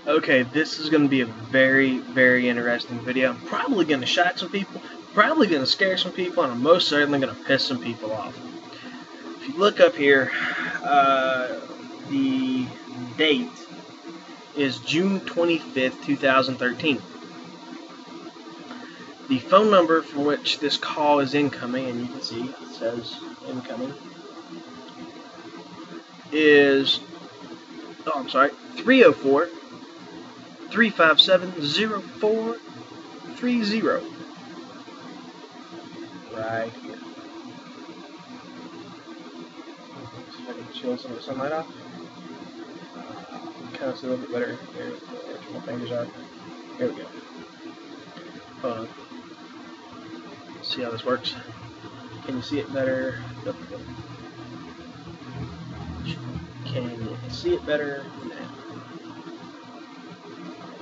Okay, this is going to be a very, very interesting video. I'm probably going to shock some people, probably going to scare some people, and I'm most certainly going to piss some people off. If you look up here, the date is June 25th, 2013. The phone number for which this call is incoming, and you can see it says incoming, is, 304 357 0430. Right here. See if I can chill some of the sunlight off. Kind of see a little bit better. There, where my fingers are. There we go. Hold on. See how this works. Can you see it better? Can you see it better now?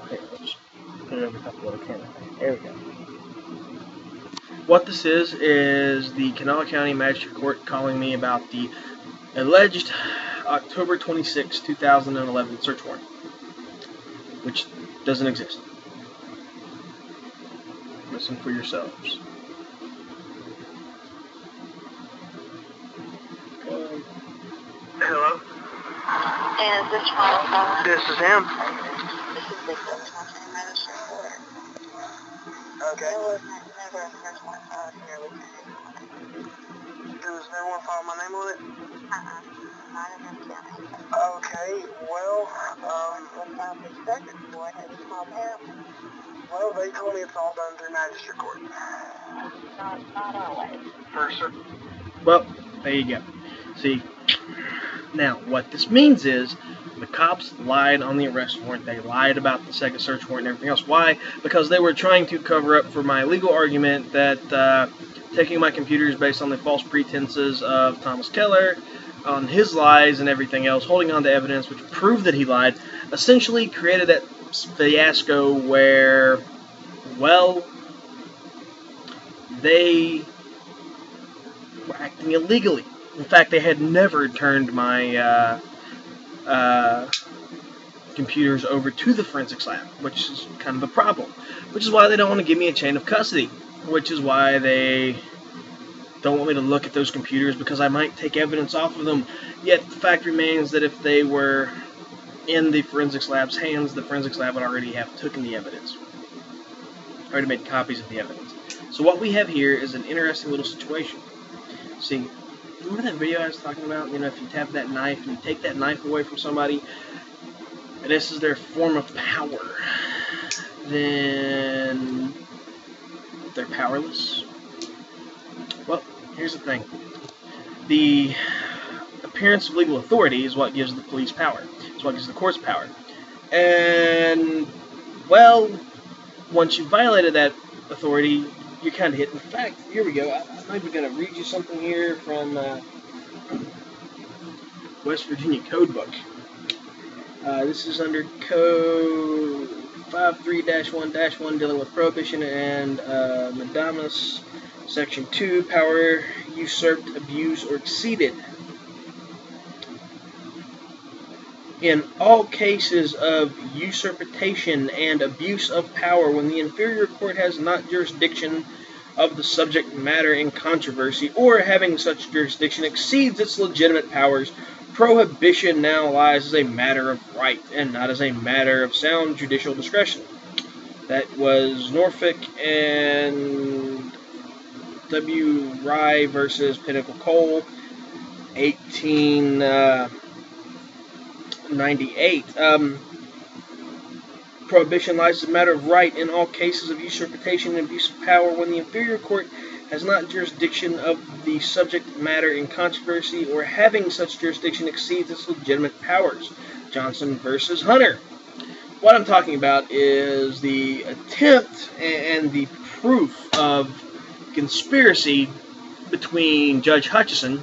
Here, let's put it over top of the little camera. There we go. What this is the Kanawha County Magistrate Court calling me about the alleged October 26, 2011 search warrant, which doesn't exist. Listen for yourselves. Hello? Is this from? This is him. This is the Forthcoming Magistrate Court. Okay. There was never a search warrant filed here, Lieutenant. There was no one filed my name on it? Not in this county. Okay, well, What about the circuit court? Have you called them? well, they told me it's all done through magistrate court. Not always. For certain. Well, there you go. See, now what this means is the cops lied on the arrest warrant. They lied about the second search warrant and everything else. Why? Because they were trying to cover up for my legal argument that taking my computers based on the false pretenses of Thomas Keller, on his lies and everything else, holding on to evidence which proved that he lied, essentially created that fiasco where, well, they were acting illegally. In fact, they had never turned my computers over to the forensics lab, which is kind of a problem. Which is why they don't want to give me a chain of custody. Which is why they don't want me to look at those computers, because I might take evidence off of them. Yet the fact remains that if they were in the forensics lab's hands, the forensics lab would already have taken the evidence. Already made copies of the evidence. So what we have here is an interesting little situation. See, remember that video I was talking about? You know, if you tap that knife and you take that knife away from somebody, and this is their form of power, then they're powerless. Well, here's the thing. The appearance of legal authority is what gives the police power. It's what gives the courts power. And, well, once you've violated that authority, you're kind of hit. In fact, here we go. I'm even going to read you something here from West Virginia Code Book. This is under Code 53-1-1, dealing with prohibition and mandamus. Section 2, power usurped, abused, or exceeded. In all cases of usurpation and abuse of power, when the inferior court has not jurisdiction of the subject matter in controversy, or having such jurisdiction exceeds its legitimate powers, prohibition now lies as a matter of right, and not as a matter of sound judicial discretion. That was Norfolk and W. Rye versus Pinnacle Coal, 1898. Prohibition lies as a matter of right in all cases of usurpation and abuse of power when the inferior court has not jurisdiction of the subject matter in controversy, or having such jurisdiction exceeds its legitimate powers. Johnson versus Hunter. What I'm talking about is the attempt and the proof of conspiracy between Judge Hutchison,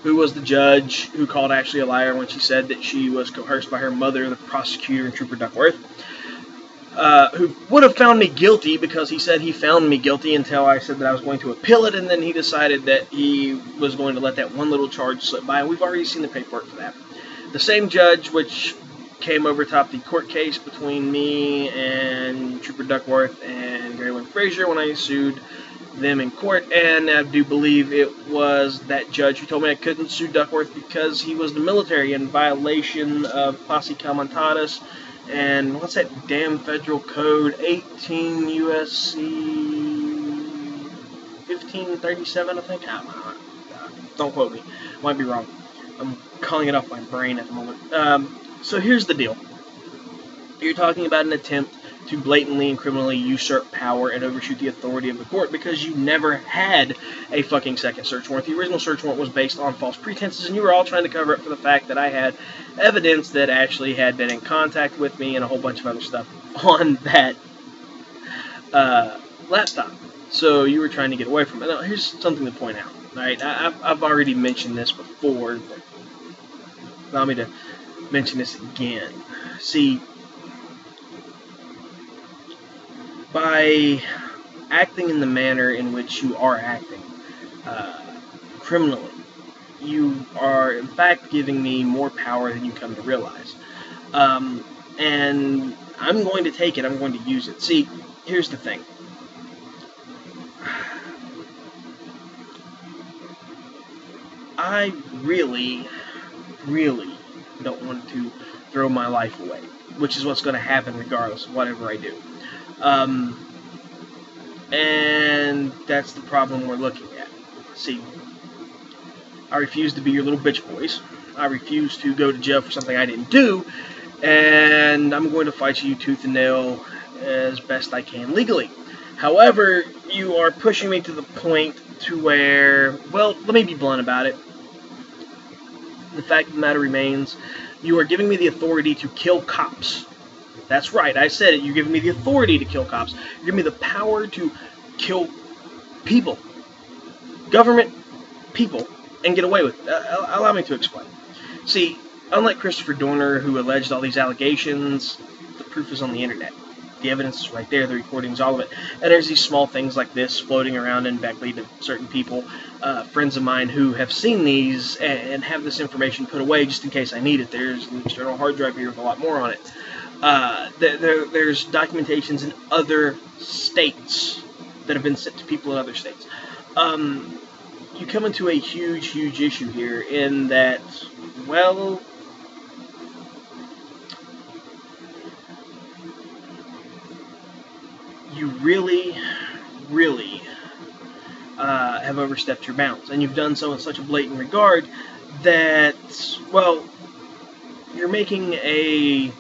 who was the judge who called Ashley a liar when she said that she was coerced by her mother, the prosecutor, and Trooper Duckworth, who would have found me guilty, because he said he found me guilty until I said that I was going to appeal it, and then he decided that he was going to let that one little charge slip by, and we've already seen the paperwork for that. The same judge which came over top the court case between me and Trooper Duckworth and Gary Lynn Frazier when I sued them in court, and I do believe it was that judge who told me I couldn't sue Duckworth because he was the military in violation of posse comitatus and what's that damn federal code, 18 U.S.C. 1537, I think. Don't quote me. Might be wrong. I'm calling it off my brain at the moment. So here's the deal. You're talking about an attempt to blatantly and criminally usurp power and overshoot the authority of the court because you never had a fucking second search warrant. The original search warrant was based on false pretenses, and you were all trying to cover up for the fact that I had evidence that Ashley had been in contact with me and a whole bunch of other stuff on that laptop. So you were trying to get away from it. Now, here's something to point out. Right? I've already mentioned this before, but allow me to mention this again. See, by acting in the manner in which you are acting, criminally, you are in fact giving me more power than you come to realize. And I'm going to take it, I'm going to use it. See, here's the thing. I really, really don't want to throw my life away, which is what's going to happen regardless of whatever I do. And that's the problem we're looking at. See, I refuse to be your little bitch boys. I refuse to go to jail for something I didn't do, and I'm going to fight you tooth and nail as best I can legally. However, you are pushing me to the point to where, well, let me be blunt about it. The fact of the matter remains, you are giving me the authority to kill cops. That's right, I said it. You're giving me the authority to kill cops. You're giving me the power to kill people. Government people. And get away with it. Allow me to explain. See, unlike Christopher Dorner, who alleged all these allegations, the proof is on the internet. The evidence is right there, the recordings, all of it. And there's these small things like this floating around in Beckley to certain people, friends of mine who have seen these and have this information put away just in case I need it. There's an external hard drive here with a lot more on it. There's documentations in other states that have been sent to people in other states. You come into a huge, huge issue here in that, well, you really, really have overstepped your bounds. And you've done so in such a blatant regard that, well, you're making a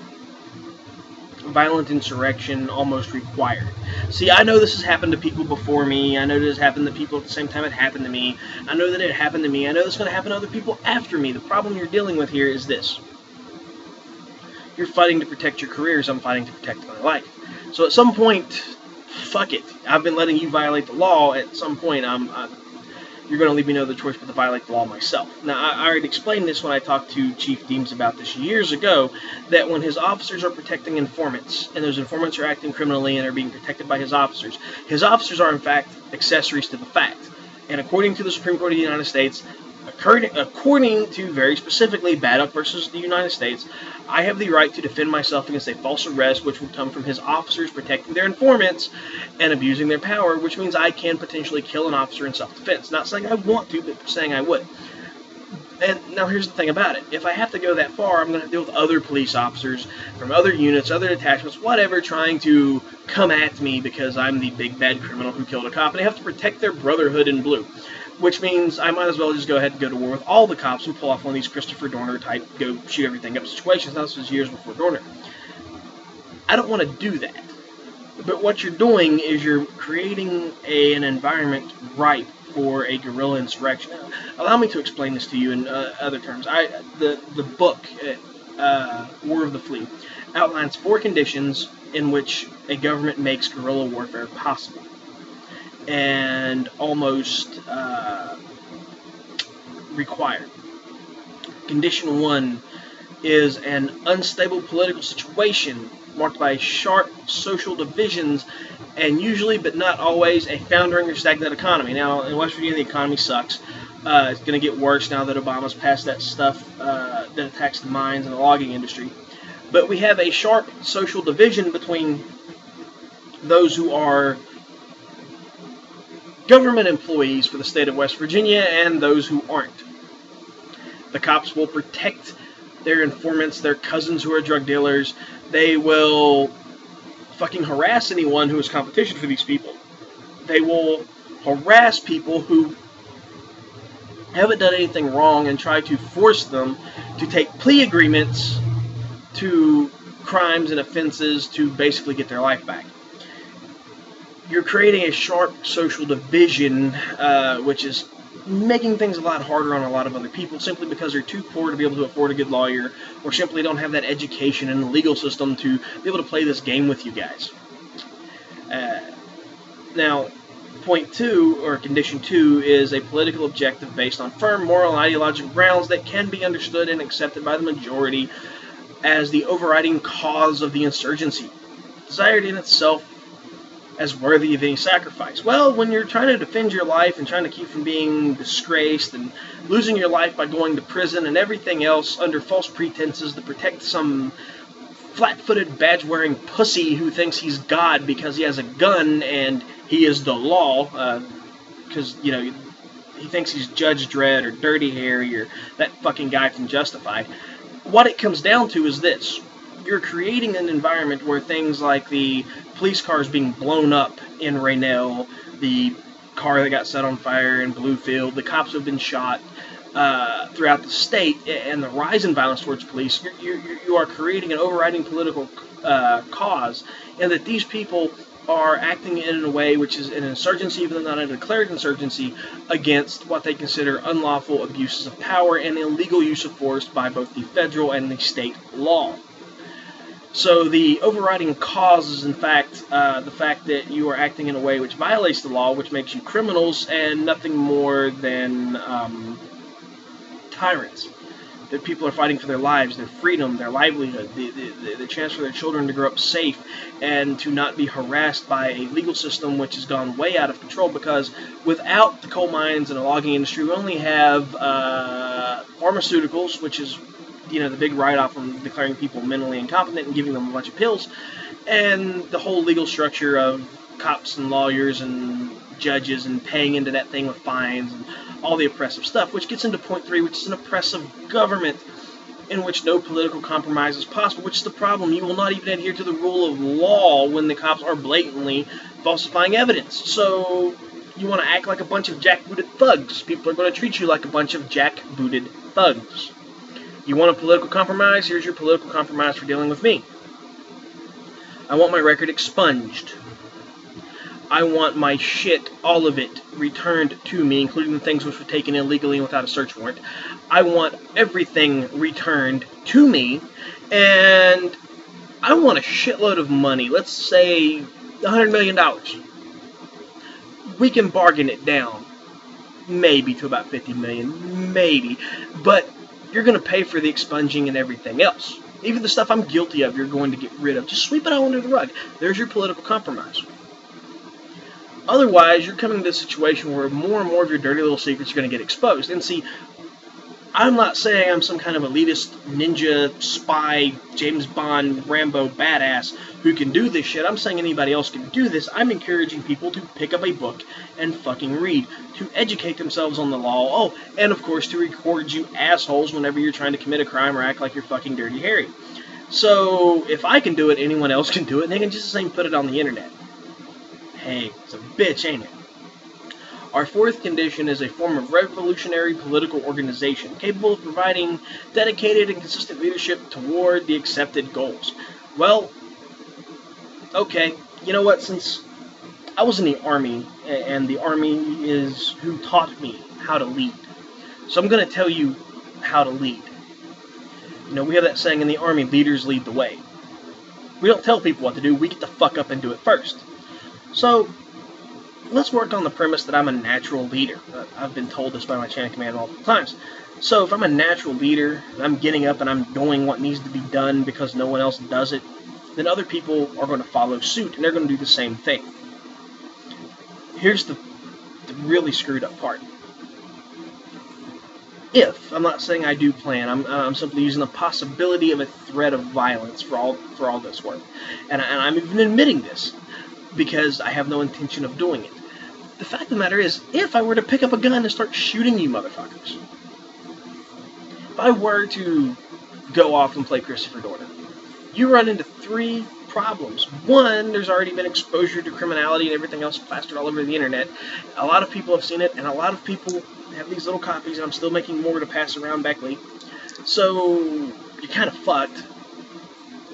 violent insurrection almost required. See, I know this has happened to people before me. I know this has happened to people at the same time it happened to me. I know that it happened to me. I know it's going to happen to other people after me. The problem you're dealing with here is this. You're fighting to protect your careers. I'm fighting to protect my life. So at some point, fuck it. I've been letting you violate the law. At some point, you're going to leave me no other choice but to violate the law myself. Now, I already explained this when I talked to Chief Deems about this years ago, that when his officers are protecting informants, and those informants are acting criminally and are being protected by his officers are, in fact, accessories to the fact. And according to the Supreme Court of the United States, according to, very specifically, Baddock versus the United States, I have the right to defend myself against a false arrest, which would come from his officers protecting their informants and abusing their power, which means I can potentially kill an officer in self-defense. Not saying I want to, but saying I would. And now here's the thing about it. If I have to go that far, I'm going to deal with other police officers from other units, other detachments, whatever, trying to come at me because I'm the big bad criminal who killed a cop, and they have to protect their brotherhood in blue. Which means I might as well just go ahead and go to war with all the cops and pull off one of these Christopher Dorner type go shoot everything up situations. Now, this was years before Dorner. I don't want to do that. But what you're doing is you're creating an environment ripe for a guerrilla insurrection. Now, allow me to explain this to you in other terms. The book, War of the Flea, outlines 4 conditions in which a government makes guerrilla warfare possible. And almost required. Condition 1 is an unstable political situation marked by sharp social divisions and usually, but not always, a foundering or stagnant economy. Now, in West Virginia, the economy sucks. It's going to get worse now that Obama's passed that stuff that attacks the mines and the logging industry. But we have a sharp social division between those who are government employees for the state of West Virginia and those who aren't. The cops will protect their informants, their cousins who are drug dealers. They will fucking harass anyone who is competition for these people. They will harass people who haven't done anything wrong and try to force them to take plea agreements to crimes and offenses to basically get their life back. You're creating a sharp social division, which is making things a lot harder on a lot of other people simply because they're too poor to be able to afford a good lawyer, or simply don't have that education in the legal system to be able to play this game with you guys. Now, point 2, or condition 2, is a political objective based on firm moral and ideological grounds that can be understood and accepted by the majority as the overriding cause of the insurgency, desired in itself as worthy of any sacrifice. Well, when you're trying to defend your life and trying to keep from being disgraced and losing your life by going to prison and everything else under false pretenses to protect some flat-footed, badge-wearing pussy who thinks he's God because he has a gun and he is the law, because, you know, he thinks he's Judge Dredd or Dirty Harry or that fucking guy from Justified. What it comes down to is this. You're creating an environment where things like the police cars being blown up in Raynell, the car that got set on fire in Bluefield, the cops who have been shot throughout the state, and the rise in violence towards police, you are creating an overriding political cause, and that these people are acting in a way which is an insurgency, even though not a declared insurgency, against what they consider unlawful abuses of power and illegal use of force by both the federal and the state law. So the overriding cause is, in fact, the fact that you are acting in a way which violates the law, which makes you criminals and nothing more than tyrants. That people are fighting for their lives, their freedom, their livelihood, the chance for their children to grow up safe and to not be harassed by a legal system which has gone way out of control, because without the coal mines and the logging industry, we only have pharmaceuticals, which is, you know, the big write-off from declaring people mentally incompetent and giving them a bunch of pills, and the whole legal structure of cops and lawyers and judges and paying into that thing with fines and all the oppressive stuff, which gets into point 3, which is an oppressive government in which no political compromise is possible, which is the problem. You will not even adhere to the rule of law when the cops are blatantly falsifying evidence. So you want to act like a bunch of jackbooted thugs. People are going to treat you like a bunch of jackbooted thugs. You want a political compromise? Here's your political compromise for dealing with me. I want my record expunged. I want my shit, all of it, returned to me, including the things which were taken illegally and without a search warrant. I want everything returned to me, and I want a shitload of money. Let's say $100 million. We can bargain it down, maybe to about $50 million, maybe, but you're going to pay for the expunging and everything else. Even the stuff I'm guilty of, you're going to get rid of. Just sweep it all under the rug. There's your political compromise. Otherwise, you're coming to a situation where more and more of your dirty little secrets are going to get exposed. And see, I'm not saying I'm some kind of elitist, ninja, spy, James Bond, Rambo badass who can do this shit. I'm saying anybody else can do this. I'm encouraging people to pick up a book and fucking read, to educate themselves on the law. Oh, and of course to record you assholes whenever you're trying to commit a crime or act like you're fucking Dirty Harry. So, if I can do it, anyone else can do it, and they can just the same put it on the internet. Hey, it's a bitch, ain't it? Our fourth condition is a form of revolutionary political organization capable of providing dedicated and consistent leadership toward the accepted goals. Well, okay, you know what, since I was in the Army, and the Army is who taught me how to lead, so I'm going to tell you how to lead. You know, we have that saying in the Army, leaders lead the way. We don't tell people what to do, we get the fuck up and do it first. So, let's work on the premise that I'm a natural leader. I've been told this by my chain of command multiple times. So, if I'm a natural leader, and I'm getting up and I'm doing what needs to be done because no one else does it, then other people are going to follow suit, and they're going to do the same thing. Here's the really screwed up part. if, I'm not saying I do plan, I'm simply using the possibility of a threat of violence for all this work. And I'm even admitting this, because I have no intention of doing it. The fact of the matter is, if I were to pick up a gun and start shooting you motherfuckers, if I were to go off and play Christopher Dorner, you run into three problems. One, there's already been exposure to criminality and everything else plastered all over the internet. A lot of people have seen it, and a lot of people have these little copies, and I'm still making more to pass around Beckley. So, you're kind of fucked.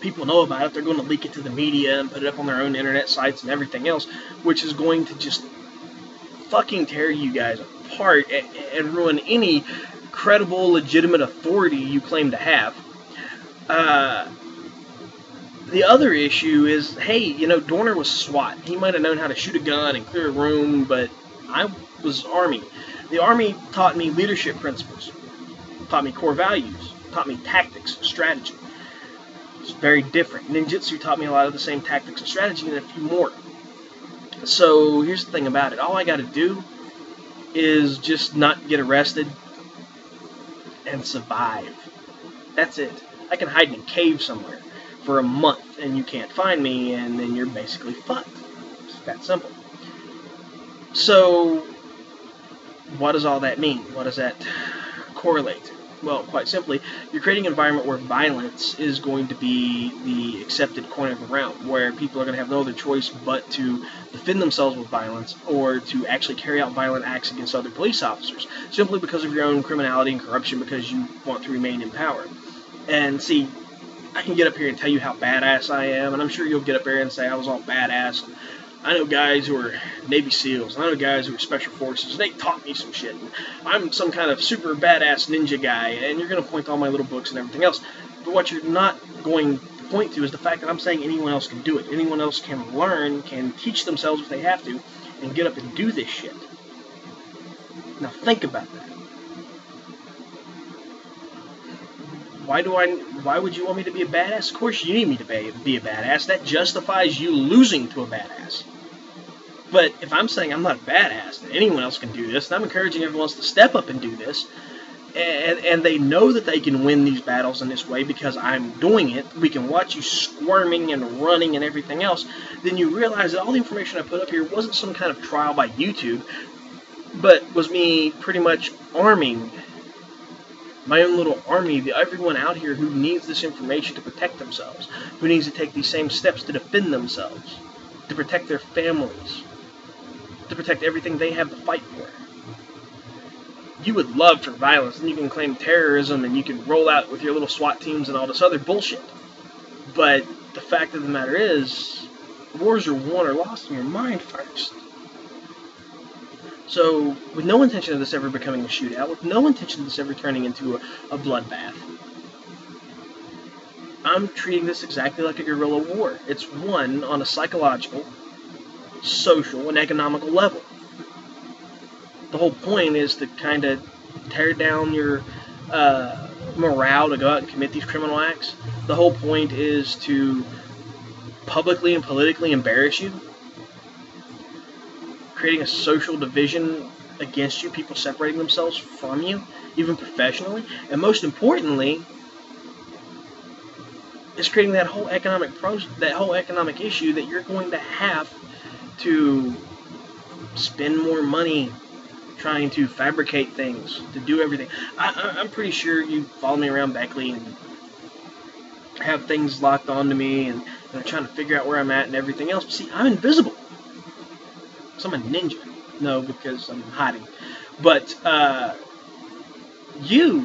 People know about it, they're going to leak it to the media and put it up on their own internet sites and everything else, which is going to just fucking tear you guys apart and ruin any credible, legitimate authority you claim to have. The other issue is, hey, you know, Dorner was SWAT. He might have known how to shoot a gun and clear a room, but I was Army. The Army taught me leadership principles, taught me core values, taught me tactics, strategy. It's very different. Ninjutsu taught me a lot of the same tactics and strategy and a few more. So here's the thing about it. All I got to do is just not get arrested and survive. That's it. I can hide in a cave somewhere for a month and you can't find me, and then you're basically fucked. It's that simple. So what does all that mean? What does that correlate to? Well, quite simply, you're creating an environment where violence is going to be the accepted coin of the realm, where people are going to have no other choice but to defend themselves with violence or to actually carry out violent acts against other police officers, simply because of your own criminality and corruption, because you want to remain in power. And see, I can get up here and tell you how badass I am, and I'm sure you'll get up there and say I was all badass. I know guys who are Navy SEALs, and I know guys who are Special Forces, and they taught me some shit. And I'm some kind of super badass ninja guy, and you're going to point to all my little books and everything else. But what you're not going to point to is the fact that I'm saying anyone else can do it. Anyone else can learn, can teach themselves if they have to, and get up and do this shit. Now think about that. Why would you want me to be a badass? Of course you need me to be a badass. That justifies you losing to a badass. But if I'm saying I'm not a badass, and anyone else can do this, and I'm encouraging everyone else to step up and do this, and they know that they can win these battles in this way because I'm doing it, we can watch you squirming and running and everything else, then you realize that all the information I put up here wasn't some kind of trial by YouTube, but was me pretty much arming my own little army, everyone out here who needs this information to protect themselves, who needs to take these same steps to defend themselves, to protect their families, to protect everything they have to fight for. You would love for violence, and you can claim terrorism, and you can roll out with your little SWAT teams and all this other bullshit. But the fact of the matter is, wars are won or lost in your mind first. So, with no intention of this ever becoming a shootout, with no intention of this ever turning into a bloodbath, I'm treating this exactly like a guerrilla war. It's won on a psychological, social, and economical level. The whole point is to kind of tear down your morale to go out and commit these criminal acts. The whole point is to publicly and politically embarrass you, creating a social division against you, people separating themselves from you, even professionally, and most importantly, is creating that whole economic issue that you're going to have to spend more money trying to fabricate things, to do everything. I'm pretty sure you follow me around Beckley and have things locked onto me and they're trying to figure out where I'm at and everything else. But see, I'm invisible. So I'm a ninja. No, because I'm hiding. But you're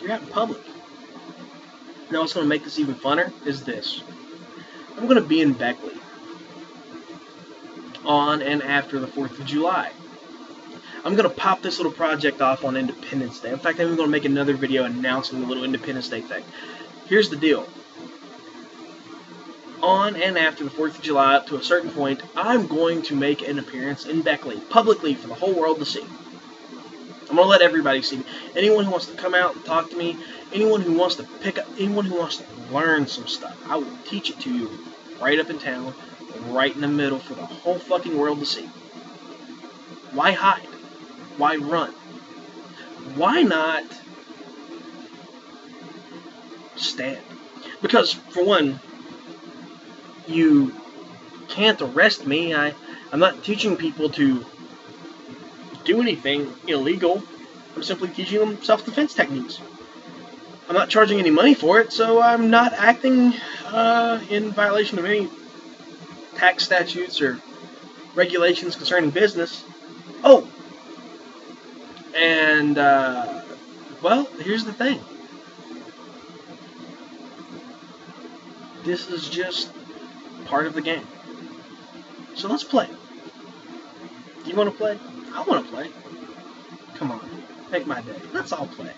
out in public. Now what's going to make this even funner is this. I'm going to be in Beckley on and after the 4th of July. I'm going to pop this little project off on Independence Day. In fact, I'm even going to make another video announcing the little Independence Day thing. Here's the deal. On and after the 4th of July, up to a certain point, I'm going to make an appearance in Beckley, publicly, for the whole world to see. I'm going to let everybody see me. Anyone who wants to come out and talk to me, anyone who wants to pick up, anyone who wants to learn some stuff, I will teach it to you right up in town, right in the middle, for the whole fucking world to see. Why hide? Why run? why not stand? Because, for one, you can't arrest me. I'm not teaching people to do anything illegal. I'm simply teaching them self-defense techniques. I'm not charging any money for it, so I'm not acting in violation of any tax statutes or regulations concerning business. Oh, and, well, here's the thing. This is just part of the game. So let's play. Do you want to play? I want to play. Come on, make my day. Let's all play.